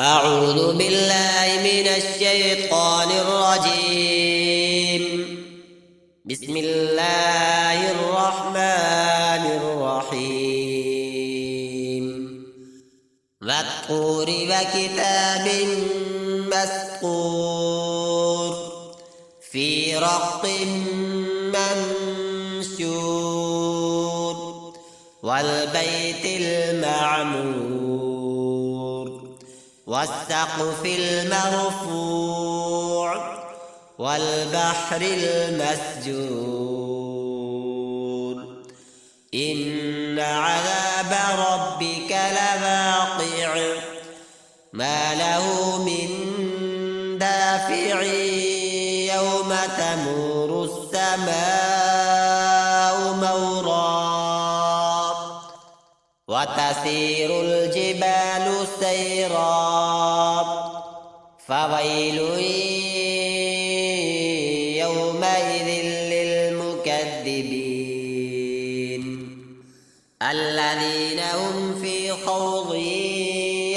أعوذ بالله من الشيطان الرجيم. بسم الله الرحمن الرحيم. والطور وكتاب مسطور في رق منشور والبيت المعمور والسقف المرفوع والبحر المسجور إن عذاب ربك لواقع ما له من دافع يوم تمور السماء مورا وتسير الجبال سيرا فويل يومئذ للمكذبين الذين هم في خوض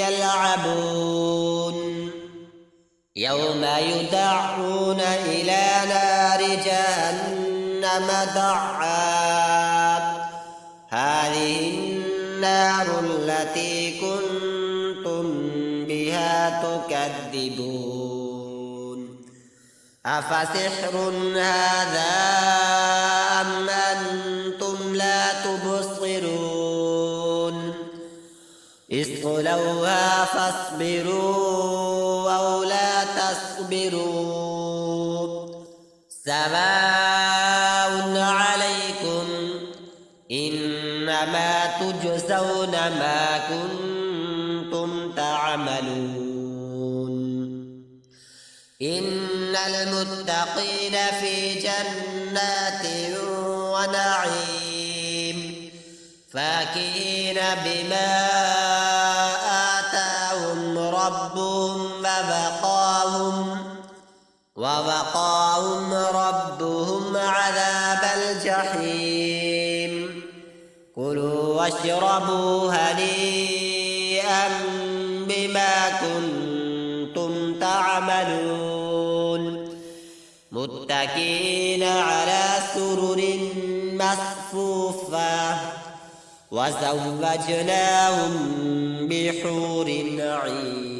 يلعبون يوم يدعون إلى نار جهنم دعا هذه النار التي كنتم بها تكذبون أفسحر هذا أم أنتم لا تبصرون اصلوها فاصبروا أو لا تصبروا سواء عليكم إنما تجزون ما كنتم تعملون إن المتقين في جنات ونعيم فاكهين بما آتاهم ربهم ووقاهم ربهم عذاب الجحيم كلوا واشربوا هنيئا بما كنتم تعملون متكئين على سرر مصفوفة وزوجناهم بحور عين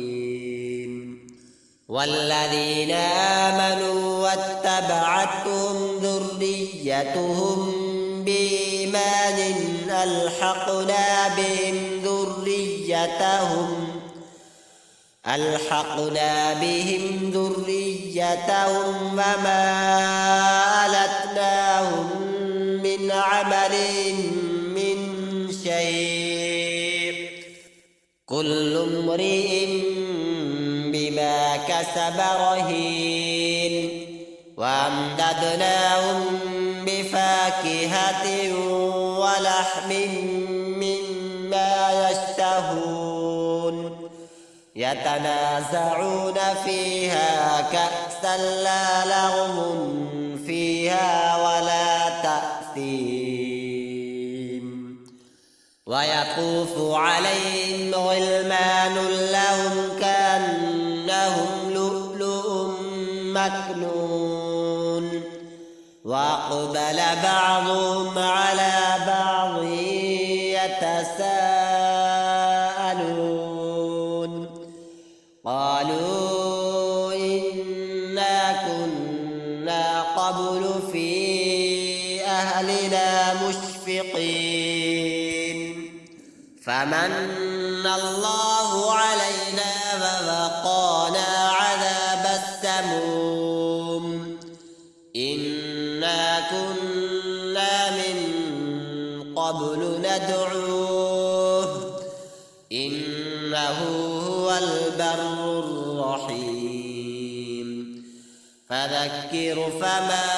والذين آمنوا واتبعتهم ذريتهم بإيمان ألحقنا بهم ذريتهم وما ألتناهم من عملهم من شيء كل امرئ بما كسب رهين وأمددناهم بفاكهة ولحم مما يشتهون يتنازعون فيها كأسا لا لغم فيها ولا تأثيم ويطوف عليهم غلمان لهم كأنهم لؤلؤ مكنون وأقبل بعضهم على بعض يتساءلون قالوا إنا كنا قبل في أهلنا مشفقين فمن الله علينا ووقانا عذاب السموم إنا كنا من قبل ندعوه إنه هو البر الرحيم فذكر فما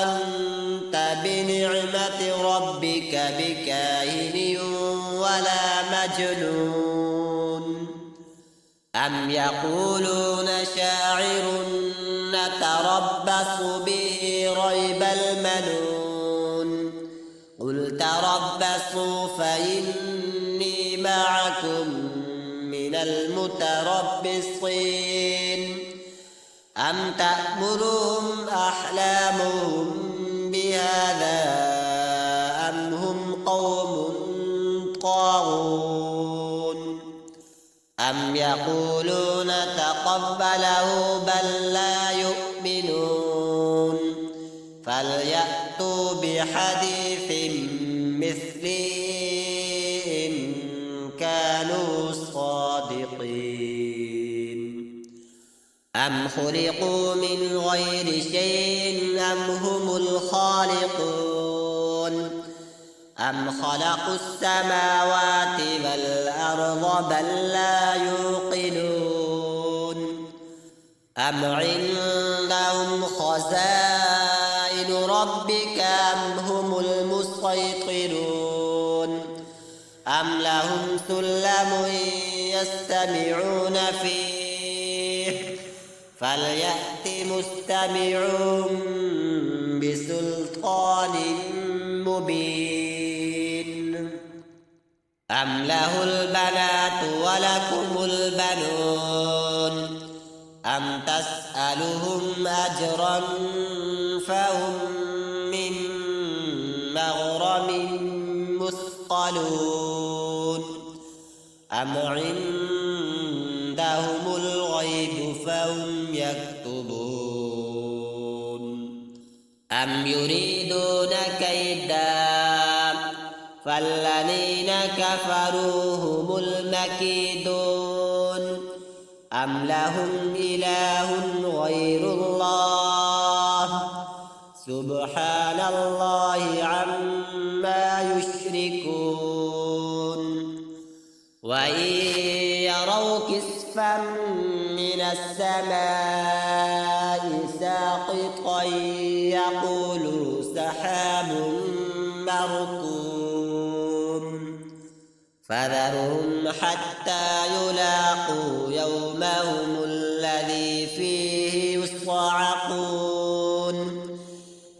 أنت بنعمة ربك بكاهن ولا مجنون أم يقولون شاعر نتربص به ريب المنون قل تربصوا فإني معكم من من المتربصين أم تأمرهم أحلامهم بهذا أم هم قوم طاغون أم يقولون تقبله بل لا يؤمنون فليأتوا بحديث مثله إن كانوا صادقين أم خلقوا من غير شيء أم هم الخالقون أم خلقوا السماوات والأرض بل لا يوقنون أم عندهم خزائن ربك أم هم المسيطرون أم لهم سلم يستمعون فيه فليأت مستمعهم بسلطان مبين أم له البنات ولكم البنون أم تسألهم أجرا فهم من مغرم مثقلون أم عندهم الغيب فهم يكتبون أم يريدون كيدا فالذين كفروا هم المكيدون أم لهم إله غير الله سبحان الله عما يشركون وإن يروا كسفا من السماء ساقطا يقولوا سحاب مركوم فذرهم حتى يلاقوا يومهم الذي فيه يصعقون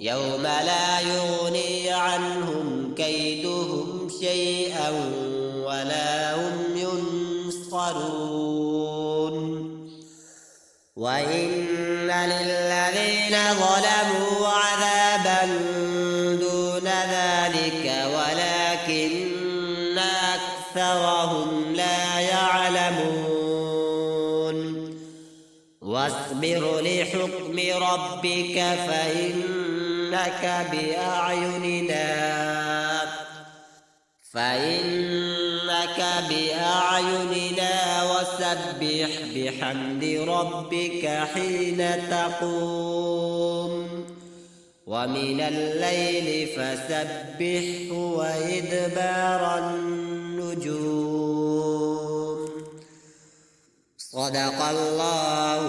يوم لا يغني عنهم كيدهم شيئا ولا هم ينصرون وإن للذين ظلموا عذابا دون ذلك ولكن أكثرهم لا يعلمون واصبر لحكم ربك فإنك بأعيننا وسبح بحمد ربك حين تقوم ومن الليل فسبحه وإدبار النجوم صدق الله